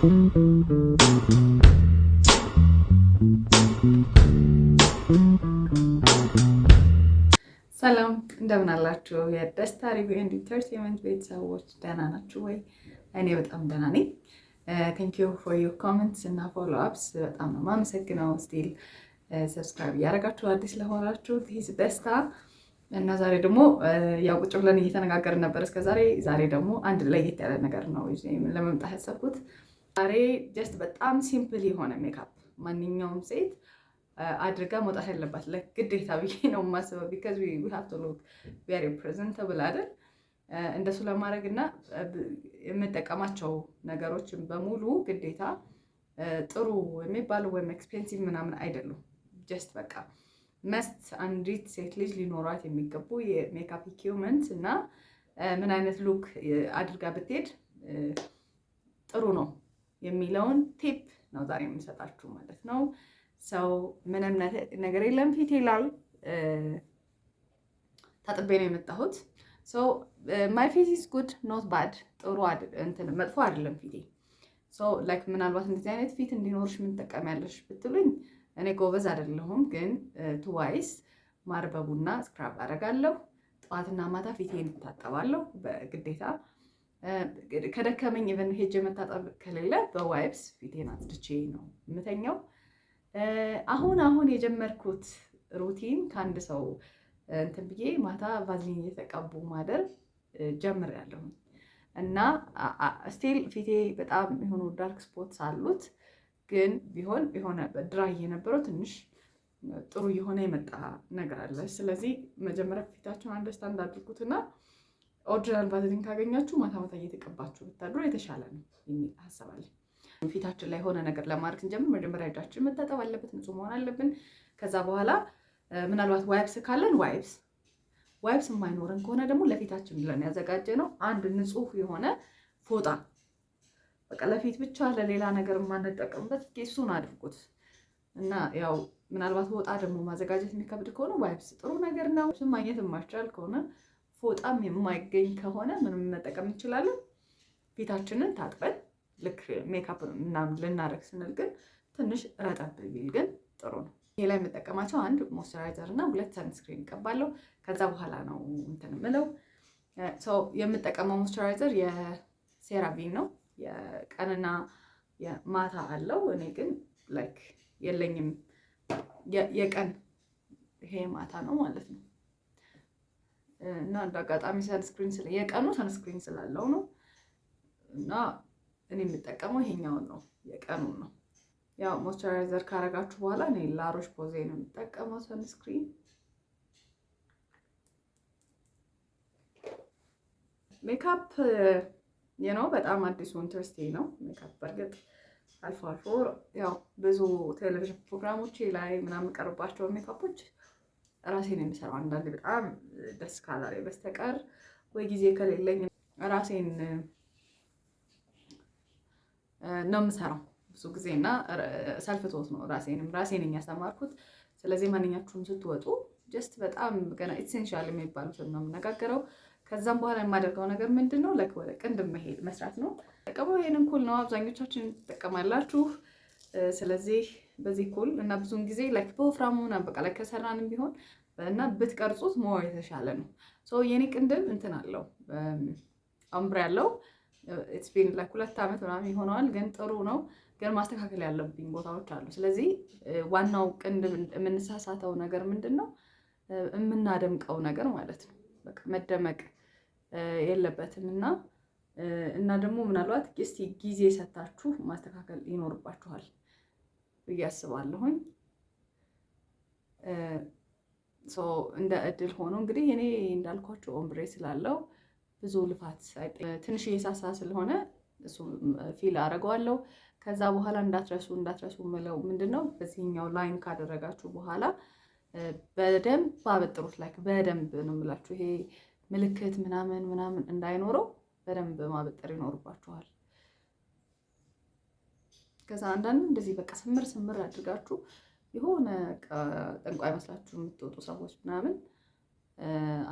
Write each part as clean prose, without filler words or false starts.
ሰላም እንደምን አላችሁ? የደስታ ሪቪው ኤንድ ኢንተርቴይንመንት ቤተሰቦች ደህና ናችሁ ወይ? እኔ በጣም ደህና ነኝ። ቴንክ ዩ ፎር ዩር ኮሜንትስ እና ፎሎ አፕስ በጣም ነው የማመሰግነው። ስቲል ሰብስክራይብ እያደረጋችሁ አዲስ ለሆናችሁ ቲስ ደስታ እና ዛሬ ደግሞ ያው ቁጭ ብለን እየተነጋገርን ነበር እስከዛሬ። ዛሬ ደግሞ አንድ ለየት ያለ ነገር ነው ለመምጣት ያሰብኩት። ዛሬ ጀስት በጣም ሲምፕል የሆነ ሜካፕ ማንኛውም ሴት አድርጋ መውጣት ያለባት ለግዴታ ብዬ ነው የማስበው። ቢካዝ ዊ ሃቭ ቱ ሉክ ቬሪ ፕሬዘንተብል አይደል? እንደሱ ለማድረግ እና የምጠቀማቸው ነገሮችን በሙሉ ግዴታ ጥሩ የሚባሉ ወይም ኤክስፔንሲቭ ምናምን አይደሉም። ጀስት በቃ መስት አንዲት ሴት ልጅ ሊኖራት የሚገቡ የሜካፕ ኢኩዊፕመንት እና ምን አይነት ሉክ አድርጋ ብትሄድ ጥሩ ነው የሚለውን ቲፕ ነው ዛሬ የምሰጣችሁ ማለት ነው። ሰው ምንም ነገር የለም ፊቴ ላይ ታጥቤ ነው የመጣሁት። ሶ ማይ ፌስ ኢዝ ጉድ ኖት ባድ፣ ጥሩ መጥፎ አይደለም ፊቴ። ሶ ላይክ ምናልባት እንደዚህ አይነት ፊት እንዲኖርሽ ምን ትጠቀሚያለሽ ብትሉኝ እኔ ጎበዝ አይደለሁም፣ ግን ትዋይስ ማርበቡና ስክራብ አደርጋለሁ። ጠዋትና ማታ ፊቴን እታጠባለሁ በግዴታ። ከደከመኝ ኢቨን ሄጄ መታጠብ ከሌለ በዋይፕስ ፊቴን አጽድቼ ነው የምተኛው። አሁን የጀመርኩት ሩቲን ከአንድ ሰው እንትን ብዬ ማታ ቫዝሊን እየተቀቡ ማደር ጀምሬያለሁ እና ስቲል ፊቴ በጣም የሆኑ ዳርክ ስፖትስ አሉት፣ ግን ቢሆን የሆነ ድራይ የነበረው ትንሽ ጥሩ የሆነ የመጣ ነገር አለ። ስለዚህ መጀመሪያ ፊታችሁን አንደርስታንድ አድርጉትና ኦሪጂናል ቫዝሊን ካገኛችሁ ማታ ማታ እየተቀባችሁ ብታድሩ የተሻለ ነው የሚል ሀሳብ አለ። ፊታችን ላይ የሆነ ነገር ለማድረግ ስንጀምር መጀመሪያ እጃችን መታጠብ አለበት፣ ንጹህ መሆን አለብን። ከዛ በኋላ ምናልባት ዋይፕስ ካለን ዋይፕስ የማይኖረን ከሆነ ደግሞ ለፊታችን ብለን ያዘጋጀ ነው አንድ ንጹህ የሆነ ፎጣ፣ በቃ ለፊት ብቻ ለሌላ ነገር የማንጠቀምበት እሱን አድርጉት እና ያው ምናልባት ፎጣ ደግሞ ማዘጋጀት የሚከብድ ከሆነ ዋይፕስ ጥሩ ነገር ነው። ማግኘት የማይቻል ከሆነ ፎጣም የማይገኝ ከሆነ ምንም መጠቀም እንችላለን። ፊታችንን ታጥበን ልክ ሜካፕ ምናምን ልናደርግ ስንል ግን ትንሽ ረጠብ ቢል ግን ጥሩ ነው። ይሄ ላይ የምጠቀማቸው አንድ ሞይስቸራይዘር እና 2 ሰንስክሪን እቀባለሁ። ከዛ በኋላ ነው እንትን የምለው። የምጠቀመው ሞይስቸራይዘር የሴራቪን ነው፣ የቀንና የማታ አለው። እኔ ግን ላይክ የለኝም የቀን፣ ይሄ ማታ ነው ማለት ነው። እና እንደ አጋጣሚ የቀኑ ሰንስክሪን ስላለው ነው እና እኔ የምጠቀመው ይሄኛውን ነው፣ የቀኑን ነው። ያው ሞይስቸራይዘር ካረጋችሁ በኋላ እኔ ላሮሽ ፖዜ ነው የምጠቀመው ሰንስክሪን። ሜካፕ በጣም አዲሱ ኢንትረስቴ ነው ሜካፕ። በእርግጥ አልፎ አልፎ ያው ብዙ ቴሌቪዥን ፕሮግራሞች ላይ ምናምን ቀርባቸው ሜካፖች ራሴን የሚሰራው አንዳንዴ በጣም ደስ ካላለ በስተቀር ወይ ጊዜ ከሌለኝ ራሴን ነው የምሰራው ብዙ ጊዜ እና ሰልፍቶት ነው ራሴን ያስተማርኩት። ስለዚህ ማንኛችሁም ስትወጡ ጀስት በጣም ገና ኢሴንሻል የሚባሉትን ነው የምነጋገረው። ከዛም በኋላ የማደርገው ነገር ምንድን ነው ወደ ቅንድም መሄድ መስራት ነው። ተጠቀመው ይሄንን ኩል ነው አብዛኞቻችን ትጠቀማላችሁ። ስለዚህ በዚህ ኩል እና ብዙውን ጊዜ በወፍራሙ በቃ ከሰራንም ቢሆን እና ብትቀርጹት ሞር የተሻለ ነው። የኔ ቅንድም እንትን አለው አምብሬ ያለው ኢትስ ቢን 2 ዓመት ምናምን ይሆነዋል፣ ግን ጥሩ ነው። ግን ማስተካከል ያለብኝ ቦታዎች አሉ። ስለዚህ ዋናው ቅንድም የምንሳሳተው ነገር ምንድን ነው? የምናደምቀው ነገር ማለት ነው። በቃ መደመቅ የለበትም እና ደግሞ ምናልባት እስቲ ጊዜ ሰታችሁ ማስተካከል ይኖርባችኋል ብዬ አስባለሁኝ። እንደ እድል ሆኖ እንግዲህ እኔ እንዳልኳቸው ኦምብሬ ስላለው ብዙ ልፋት ትንሽ እየሳሳ ስለሆነ እሱ ፊል አደርገዋለሁ። ከዛ በኋላ እንዳትረሱ ምለው ምንድነው በዚህኛው ላይን ካደረጋችሁ በኋላ በደንብ አበጥሩት። በደንብ ነው የምላችሁ፣ ይሄ ምልክት ምናምን እንዳይኖረው በደንብ ማበጠር ይኖርባችኋል። ከዛ አንዳንድ እንደዚህ በቃ ስምር አድርጋችሁ የሆነ ጠንቋይ መስላችሁ የምትወጡ ሰዎች ምናምን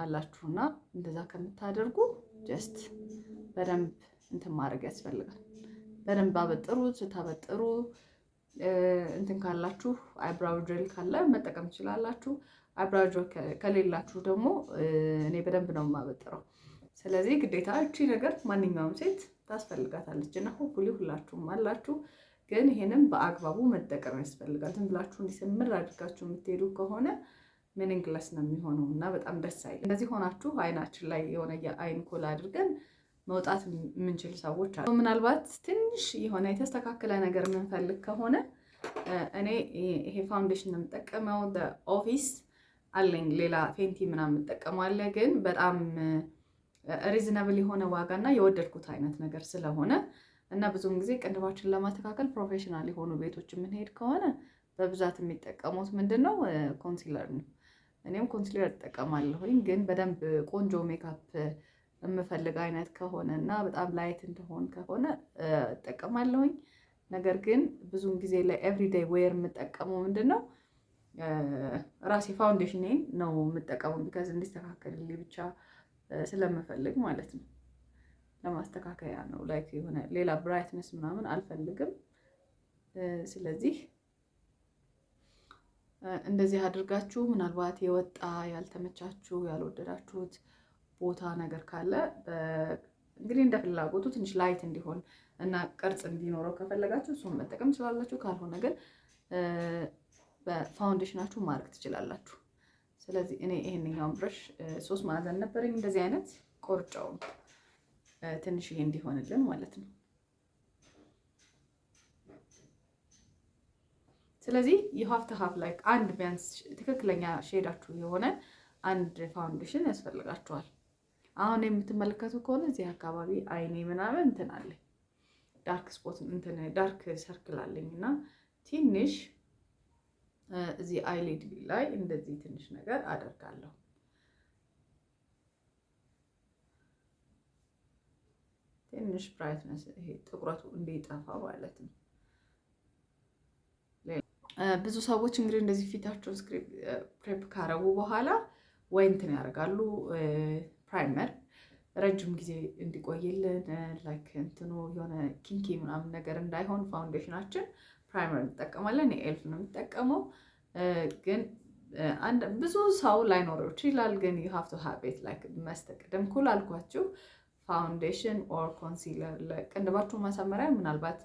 አላችሁና እንደዛ ከምታደርጉ ጀስት በደንብ እንትን ማድረግ ያስፈልጋል። በደንብ አበጥሩት። ስታበጥሩ እንትን ካላችሁ አይብራው ጀል ካለ መጠቀም ትችላላችሁ። አይብራው ጀል ከሌላችሁ ደግሞ እኔ በደንብ ነው የማበጥረው። ስለዚህ ግዴታ እቺ ነገር ማንኛውም ሴት ታስፈልጋታለች እና ሆፕፉሊ ሁላችሁም አላችሁ። ግን ይሄንን በአግባቡ መጠቀም ያስፈልጋል። ዝም ብላችሁ እንዲስምር አድርጋችሁ የምትሄዱ ከሆነ ሚኒንግለስ ነው የሚሆነው እና በጣም ደስ አይልም። እንደዚህ ሆናችሁ አይናችን ላይ የሆነ የአይን ኮል አድርገን መውጣት የምንችል ሰዎች አሉ። ምናልባት ትንሽ የሆነ የተስተካከለ ነገር የምንፈልግ ከሆነ እኔ ይሄ ፋውንዴሽን የምጠቀመው ኦፊስ አለኝ። ሌላ ፌንቲ ምናምን የምጠቀመው ግን በጣም ሪዝናብል የሆነ ዋጋ እና የወደድኩት አይነት ነገር ስለሆነ እና ብዙውን ጊዜ ቅንድባችን ለማስተካከል ፕሮፌሽናል የሆኑ ቤቶች የምንሄድ ከሆነ በብዛት የሚጠቀሙት ምንድን ነው? ኮንሲለር ነው። እኔም ኮንሲለር እጠቀማለሁኝ። ግን በደንብ ቆንጆ ሜካፕ የምፈልግ አይነት ከሆነ እና በጣም ላይት እንደሆን ከሆነ እጠቀማለሁኝ። ነገር ግን ብዙውን ጊዜ ለኤቭሪዴይ ዌር የምጠቀመው ምንድን ነው? ራሴ ፋውንዴሽኔን ነው የምጠቀመው። ቢካዝ እንዲስተካከልልኝ ብቻ ስለምፈልግ ማለት ነው። ለማስተካከያ ነው። ላይክ የሆነ ሌላ ብራይትነስ ምናምን አልፈልግም። ስለዚህ እንደዚህ አድርጋችሁ ምናልባት የወጣ ያልተመቻችሁ ያልወደዳችሁት ቦታ ነገር ካለ እንግዲህ እንደ ፍላጎቱ ትንሽ ላይት እንዲሆን እና ቅርጽ እንዲኖረው ከፈለጋችሁ እሱን መጠቀም ትችላላችሁ። ካልሆነ ግን በፋውንዴሽናችሁ ማድረግ ትችላላችሁ። ስለዚህ እኔ ይሄንኛውን ብረሽ 3 ማዕዘን ነበረኝ እንደዚህ አይነት ቆርጫው ትንሽ ይሄ እንዲሆንልን ማለት ነው። ስለዚህ you have to have like አንድ ቢያንስ ትክክለኛ ሼዳችሁ የሆነ አንድ ፋውንዴሽን ያስፈልጋችኋል። አሁን የምትመለከቱ ከሆነ እዚህ አካባቢ አይኔ ምናምን እንትን አለኝ ዳርክ ስፖት እንትን ዳርክ ሰርክል አለኝ እና ትንሽ እዚህ አይሊድ ላይ እንደዚህ ትንሽ ነገር አደርጋለሁ። ትንሽ ብራይትነስ ይሄ ጥቁረቱ እንዲጠፋ ማለት ነው። ብዙ ሰዎች እንግዲህ እንደዚህ ፊታቸውን ፕሬፕ ካረጉ በኋላ ወይ እንትን ያደርጋሉ ፕራይመር ረጅም ጊዜ እንዲቆይልን ላይክ እንትኑ የሆነ ኪንኪ ምናምን ነገር እንዳይሆን ፋውንዴሽናችን ፕራይመር እንጠቀማለን። ኤልፍ ነው የምጠቀመው። ግን ብዙ ሰው ላይኖረው ይችላል። ግን you have to have it like መስተቀደም ኩል አልኳችሁ ፋውንዴሽን ኦር ኮንሲለር ለቅንድባችሁ ማሳመሪያ ምናልባት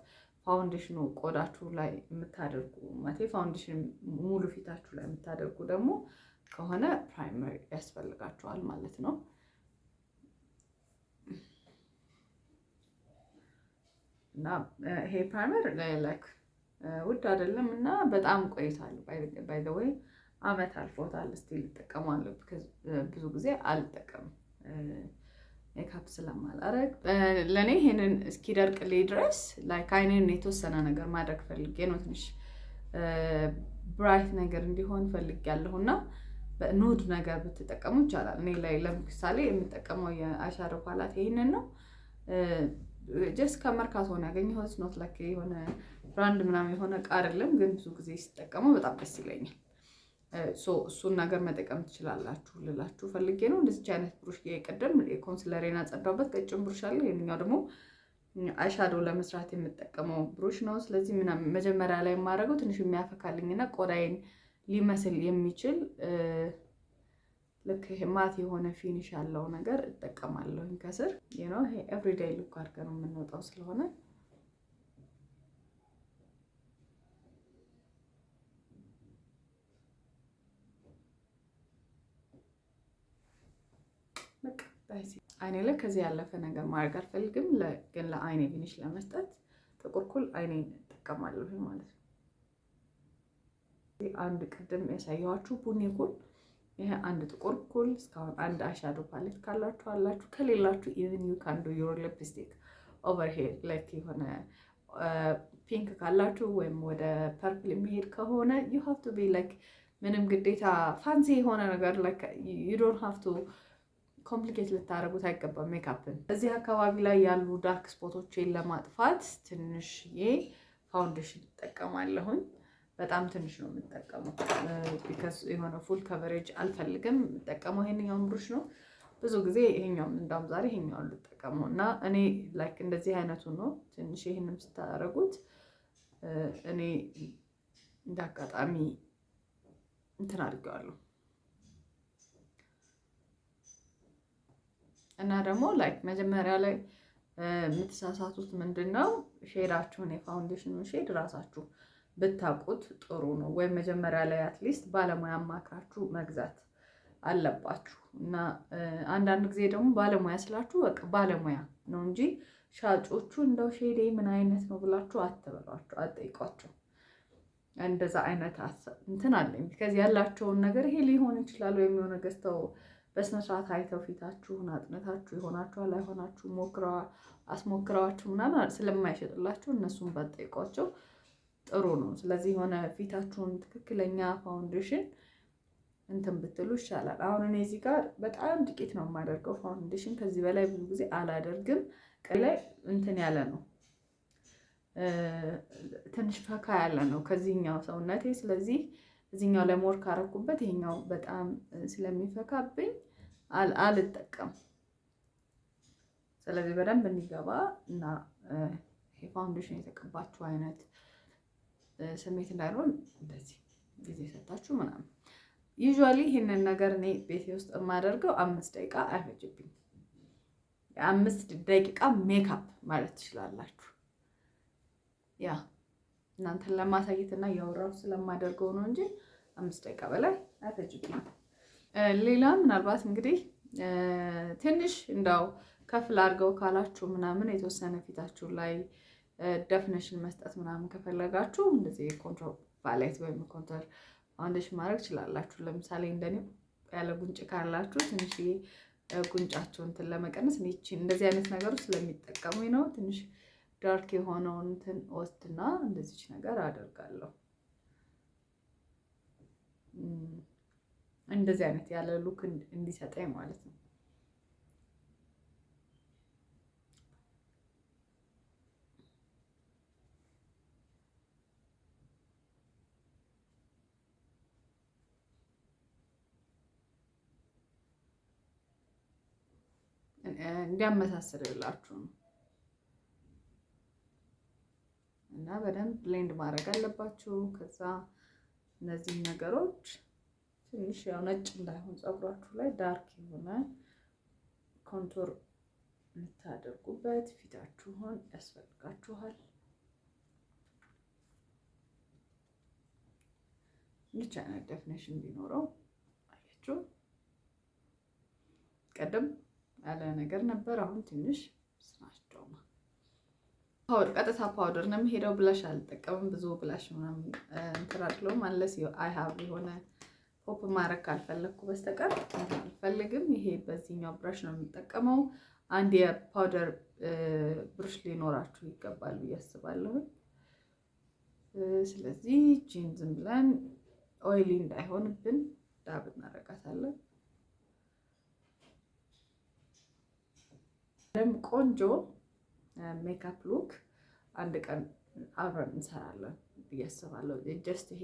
ፋውንዴሽኑ ቆዳችሁ ላይ የምታደርጉ ማለት ፋውንዴሽን ሙሉ ፊታችሁ ላይ የምታደርጉ ደግሞ ከሆነ ፕራይመር ያስፈልጋችኋል ማለት ነው። እና ይሄ ፕራይመር ላይክ ውድ አይደለም እና በጣም ቆይቷል። ባይ ዘ ዌይ አመት አልፎታል። ስቲል እጠቀማለሁ። ብዙ ጊዜ አልጠቀምም ሜካፕ ስለማላረግ። ለእኔ ይሄንን እስኪደርቅልኝ ድረስ ላይክ አይኔን የተወሰነ ነገር ማድረግ ፈልጌ ነው። ትንሽ ብራይት ነገር እንዲሆን ፈልጌያለሁ እና ኑድ ነገር ብትጠቀሙ ይቻላል። እኔ ላይ ለምሳሌ የምጠቀመው የአይሻዶ ፓላት ይሄንን ነው። ጀስት ከመርካቶ ነው ያገኘሁት። ኖት ላይክ የሆነ ብራንድ ምናምን የሆነ እቃ አይደለም፣ ግን ብዙ ጊዜ ሲጠቀመው በጣም ደስ ይለኛል። እሱን ነገር መጠቀም ትችላላችሁ ልላችሁ ፈልጌ ነው። እንደዚህ አይነት ብሩሽ የቀደም የኮንሲለሬን አጸዳሁበት ቀጭን ብሩሽ አለ። ይሄንኛው ደግሞ አይሻዶ ለመስራት የምጠቀመው ብሩሽ ነው። ስለዚህ መጀመሪያ ላይ የማደርገው ትንሽ የሚያፈካልኝና ቆዳዬን ሊመስል የሚችል ልክ ይሄ ማት የሆነ ፊኒሽ ያለው ነገር እጠቀማለሁ ከስር። ይሄ ኤቭሪዴይ ሉክ አድርገን የምንወጣው ስለሆነ አይኔ ላይ ከዚህ ያለፈ ነገር ማድረግ አልፈልግም። ግን ለአይኔ ፊኒሽ ለመስጠት ጥቁር ኩል አይኔን እጠቀማለሁ ማለት ነው። አንድ ቅድም ያሳየኋችሁ ቡኒ ኩል፣ ይሄ አንድ ጥቁር ኩል። እስካሁን አንድ አይሻዶ ፓሌት ካላችሁ አላችሁ፣ ከሌላችሁ ኢቭን ዩ ካን ዱ ዩር ሊፕስቲክ ኦቨር ሄር ላይክ የሆነ ፒንክ ካላችሁ ወይም ወደ ፐርፕል የሚሄድ ከሆነ ዩ ሃቭ ቱ ቢ ላይክ ምንም ግዴታ ፋንሲ የሆነ ነገር ላይክ ዩ ዶንት ሃቭ ቱ ኮምፕሊኬት ልታደርጉት አይገባም ሜካፕን። እዚህ አካባቢ ላይ ያሉ ዳርክ ስፖቶችን ለማጥፋት ትንሽዬ ፋውንዴሽን እጠቀማለሁኝ። በጣም ትንሽ ነው የምጠቀመው ቢካዝ የሆነ ፉል ከቨሬጅ አልፈልግም። የምጠቀመው ይሄንኛውን ብሩሽ ነው። ብዙ ጊዜ ይሄኛው እንዳውም ዛሬ ይሄኛውን ልጠቀመው እና እኔ ላይክ እንደዚህ አይነቱ ነው ትንሽ ይሄንም ስታደርጉት እኔ እንዳጋጣሚ እንትን አድርጌዋለሁ እና ደግሞ ላይክ መጀመሪያ ላይ የምትሳሳቱት ምንድነው ሼዳችሁን የፋውንዴሽኑን ሼድ ራሳችሁ ብታውቁት ጥሩ ነው። ወይም መጀመሪያ ላይ አትሊስት ባለሙያ አማክራችሁ መግዛት አለባችሁ እና አንዳንድ ጊዜ ደግሞ ባለሙያ ስላችሁ በቃ ባለሙያ ነው እንጂ ሻጮቹ እንደው ሼዴ ምን አይነት ነው ብላችሁ አትበሏቸው፣ አትጠይቋቸው። እንደዛ አይነት እንትን አለኝ። ከዚህ ያላቸውን ነገር ይሄ ሊሆን ይችላል ወይም የሆነ ገዝተው በስነ ስርዓት አይተው ፊታችሁን አጥነታችሁ ይሆናችኋል አይሆናችሁ አስሞክረዋችሁ ምናምን ስለማይሸጥላችሁ እነሱን ባትጠይቋቸው ጥሩ ነው። ስለዚህ የሆነ ፊታችሁን ትክክለኛ ፋውንዴሽን እንትን ብትሉ ይሻላል። አሁን እኔ እዚህ ጋር በጣም ጥቂት ነው የማደርገው ፋውንዴሽን፣ ከዚህ በላይ ብዙ ጊዜ አላደርግም። ቀይ ላይ እንትን ያለ ነው ትንሽ ፈካ ያለ ነው ከዚህኛው ሰውነቴ። ስለዚህ እዚህኛው ላይ ሞር ካረኩበት ይሄኛው በጣም ስለሚፈካብኝ አልጠቀም። ስለዚህ በደንብ እንዲገባ እና ይሄ ፋውንዴሽን የተቀባችሁ አይነት ስሜት እንዳይሆን እንደዚህ ጊዜ ሰጣችሁ ምናምን። ዩዥዋሊ ይሄንን ነገር እኔ ቤቴ ውስጥ የማደርገው 5 ደቂቃ አይፈጅብኝ። የ5 ደቂቃ ሜካፕ ማለት ትችላላችሁ። ያ እናንተን ለማሳየት እና ያወራው ስለማደርገው ነው እንጂ 5 ደቂቃ በላይ አይፈጅብኝ። ሌላ ምናልባት እንግዲህ ትንሽ እንዳው ከፍ ላድርገው ካላችሁ ምናምን የተወሰነ ፊታችሁ ላይ ደፍነሽን መስጠት ምናምን ከፈለጋችሁ እንደዚህ ኮንትሮል ፓሌት ወይም ኮንትሮል ፋውንዴሽን ማድረግ ትችላላችሁ። ለምሳሌ እንደኔ ያለ ጉንጭ ካላችሁ ትንሽ ጉንጫችሁን እንትን ለመቀነስ እንደዚህ አይነት ነገሮች ስለሚጠቀሙኝ ነው። ትንሽ ዳርክ የሆነውን እንትን ወስድና እንደዚች ነገር አደርጋለሁ። እንደዚህ አይነት ያለ ሉክ እንዲሰጠኝ ማለት ነው። እንዲያመሳስልላችሁ ነው እና በደንብ ብሌንድ ማድረግ አለባችሁ። ከዛ እነዚህ ነገሮች ትንሽ ያው ነጭ እንዳይሆን ፀጉራችሁ ላይ ዳርክ የሆነ ኮንቱር የምታደርጉበት ፊታችሁን ያስፈልጋችኋል። ብቻ አይነት ዴፊኒሽን ቢኖረው አያችሁ። ቀደም ያለ ነገር ነበር። አሁን ትንሽ ስናስደውማ ቀጥታ ፓውደር ነው የሚሄደው። ብላሽ አልጠቀምም። ብዙ ብላሽ ምናምን እንትን አይደለሁም ማለት አይ ሃቭ የሆነ ፖፕ ማድረግ ካልፈለግኩ በስተቀር አልፈልግም። ይሄ በዚህኛው ብራሽ ነው የምጠቀመው። አንድ የፓውደር ብሩሽ ሊኖራችሁ ይገባል ብዬ አስባለሁ። ስለዚህ ጂን ዝም ብለን ኦይሊ እንዳይሆንብን ዳብ እናደርጋታለን። ቆንጆ ሜካፕ ሉክ አንድ ቀን አብረን እንሰራለን ብዬ አስባለሁ። ጀስት ይሄ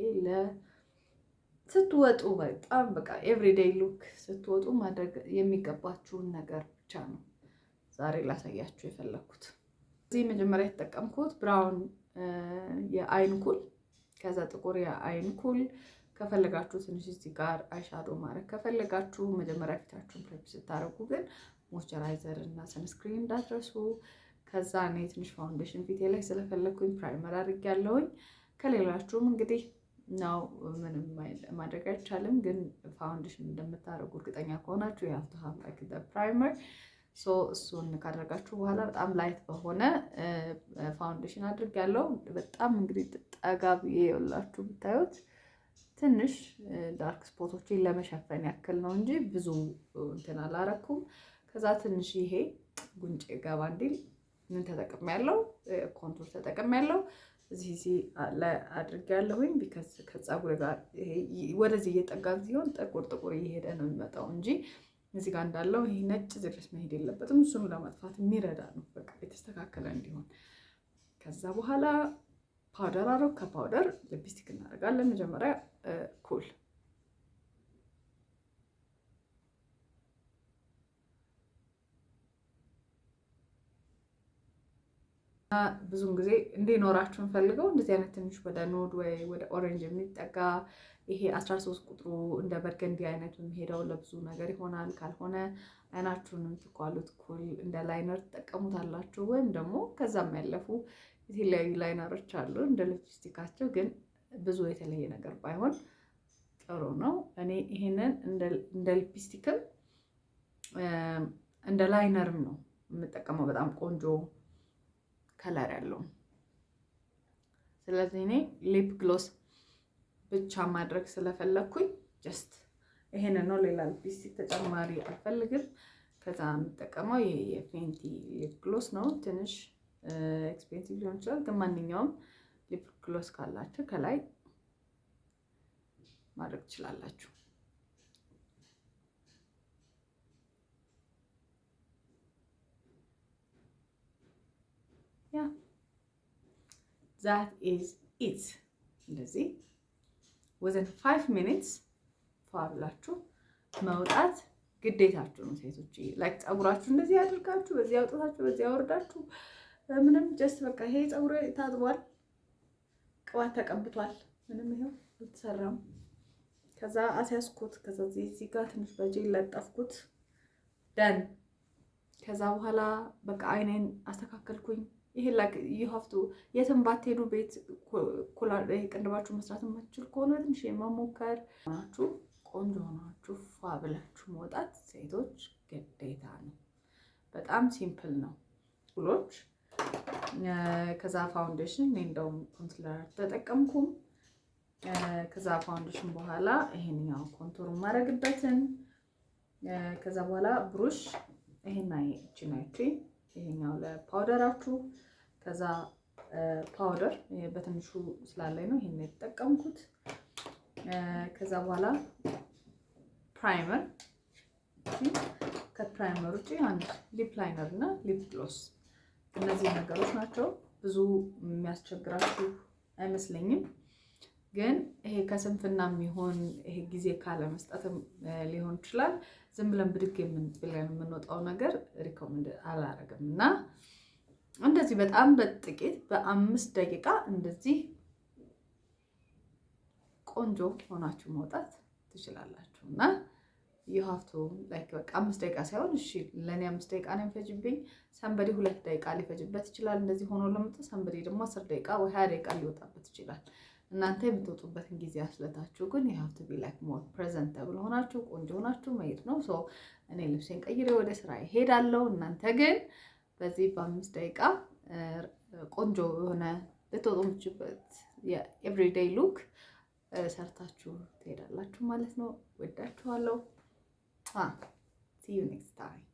ስትወጡ በጣም በቃ ኤቭሪዴይ ሉክ ስትወጡ ማድረግ የሚገባችሁን ነገር ብቻ ነው ዛሬ ላሳያችሁ የፈለኩት። እዚህ መጀመሪያ የተጠቀምኩት ብራውን የአይን ኩል፣ ከዛ ጥቁር የአይን ኩል። ከፈለጋችሁ ትንሽ እዚህ ጋር አይሻዶ ማድረግ ከፈለጋችሁ መጀመሪያ ፊታችሁን ፕሬፕ ስታደርጉ ግን ሞይስቸራይዘር እና ሰንስክሪን እንዳትረሱ። ከዛ እኔ ትንሽ ፋውንዴሽን ፊቴ ላይ ስለፈለኩኝ ፕራይመር አድርጌያለሁኝ። ከሌላችሁም እንግዲህ ነው ምንም ማድረግ አይቻልም፣ ግን ፋውንዴሽን እንደምታደርጉ እርግጠኛ ከሆናችሁ you have to have like the primer ሶ እሱን ካደረጋችሁ በኋላ በጣም ላይት በሆነ ፋውንዴሽን አድርጌያለሁ። በጣም እንግዲህ ጠጋ ብዬ የላችሁ ብታዩት ትንሽ ዳርክ ስፖቶችን ለመሸፈን ያክል ነው እንጂ ብዙ እንትን አላረኩም። ከዛ ትንሽ ይሄ ጉንጭ ገባ እንዲል ምን ተጠቅሜያለሁ፣ ኮንቱር ተጠቅሜያለሁ። እዚህ ላይ አድርጌያለሁኝ ቢካዝ ከፀጉሬ ጋር ይሄ ወደዚህ እየጠጋን ሲሆን ጥቁር እየሄደ ነው የሚመጣው እንጂ እዚህ ጋር እንዳለው ይሄ ነጭ ድረስ መሄድ የለበትም። እሱን ለማጥፋት የሚረዳ ነው፣ በቃ የተስተካከለ እንዲሆን። ከዛ በኋላ ፓውደር አረግ። ከፓውደር ሊፕስቲክ እናደርጋለን። መጀመሪያ ኩል ብዙን ጊዜ እንዲኖራችሁ እንፈልገው እንደዚህ አይነት ትንሽ ወደ ኑድ ወይ ወደ ኦሬንጅ የሚጠጋ ይሄ 13 ቁጥሩ እንደ በርገንዲ አይነቱ የሚሄደው ለብዙ ነገር ይሆናል። ካልሆነ አይናችሁንም ትኳሉት ኩል እንደ ላይነር ትጠቀሙታላችሁ። ወይም ደግሞ ከዛም ያለፉ የተለያዩ ላይነሮች አሉ እንደ ሊፕስቲካቸው፣ ግን ብዙ የተለየ ነገር ባይሆን ጥሩ ነው። እኔ ይሄንን እንደ ሊፕስቲክም እንደ ላይነርም ነው የምጠቀመው። በጣም ቆንጆ ከለር ያለው። ስለዚህ እኔ ሊፕ ግሎስ ብቻ ማድረግ ስለፈለኩኝ ጀስት ይሄንን ነው። ሌላ ሊፕስቲክ ተጨማሪ አልፈልግም። ከዛ የምጠቀመው የፌንቲ ሊፕ ግሎስ ነው። ትንሽ ኤክስፔንሲቭ ሊሆን ይችላል፣ ግን ማንኛውም ሊፕ ግሎስ ካላችሁ ከላይ ማድረግ ትችላላችሁ። ያ ዛት ኢዝ ኢት። እንደዚህ within 5 minutes ፋብላችሁ መውጣት ግዴታችሁ ነው ሴቶች። ላይክ ፀጉራችሁ እንደዚህ አድርጋችሁ በዚህ አውጥታችሁ በዚህ አወርዳችሁ ምንም ጀስት በቃ ይሄ ፀጉሬ ታጥቧል፣ ቅባት ተቀብቷል፣ ምንም ይሄው አልተሰራም። ከዛ አስያዝኩት፣ ከዛ እዚህ ጋር ትንሽ በጄ ለጠፍኩት፣ ደን። ከዛ በኋላ በቃ አይኔን አስተካከልኩኝ። ይሄ ላይክ you have to የትም ባትሄዱ ቤት ቅንድባችሁ መስራት የማትችል ከሆነ ትንሽ የመሞከር ናችሁ። ቆንጆ ሆናችሁ ፏ ብላችሁ መውጣት ሴቶች ግዴታ ነው። በጣም ሲምፕል ነው ሁሎች። ከዛ ፋውንዴሽን እኔ እንደውም ኮንሲለር ተጠቀምኩም። ከዛ ፋውንዴሽን በኋላ ይሄንኛው ኮንቱር ማድረግበትን፣ ከዛ በኋላ ብሩሽ ይሄና ይሄኛው ለፓውደራችሁ። ከዛ ፓውደር በትንሹ ስላለኝ ነው ይሄን የተጠቀምኩት። ከዛ በኋላ ፕራይመር፣ ከፕራይመር ውጪ አንድ ሊፕ ላይነር እና ሊፕ ግሎስ። እነዚህ ነገሮች ናቸው። ብዙ የሚያስቸግራችሁ አይመስለኝም። ግን ይሄ ከስንፍና የሚሆን ይሄ ጊዜ ካለመስጠትም ሊሆን ይችላል። ዝም ብለን ብድግ ብለን የምንወጣው ነገር ሪኮመንድ አላረግም እና እንደዚህ በጣም በጥቂት በ5 ደቂቃ እንደዚህ ቆንጆ ሆናችሁ መውጣት ትችላላችሁ። እና you have to like በቃ 5 ደቂቃ ሳይሆን እሺ ለኔ 5 ደቂቃ ነው የሚፈጅብኝ፣ ሰንበዲ 2 ደቂቃ ሊፈጅበት ይችላል። እንደዚህ ሆኖ ለመውጣት ሰንበዲ ደግሞ 10 ደቂቃ ወይ 20 ደቂቃ ሊወጣበት ይችላል። እናንተ የምትወጡበትን ጊዜ አስለታችሁ ግን you have to be like more presentable ሆናችሁ ቆንጆ ሆናችሁ መሄድ ነው። ሶ እኔ ልብሴን ቀይሬ ወደ ስራ እሄዳለሁ። እናንተ ግን በዚህ በ5 ደቂቃ ቆንጆ የሆነ ልትወጡ የምትችሉበት የኤቭሪዴይ ሉክ ሰርታችሁ ትሄዳላችሁ ማለት ነው። ወዳችኋለሁ። See you next time.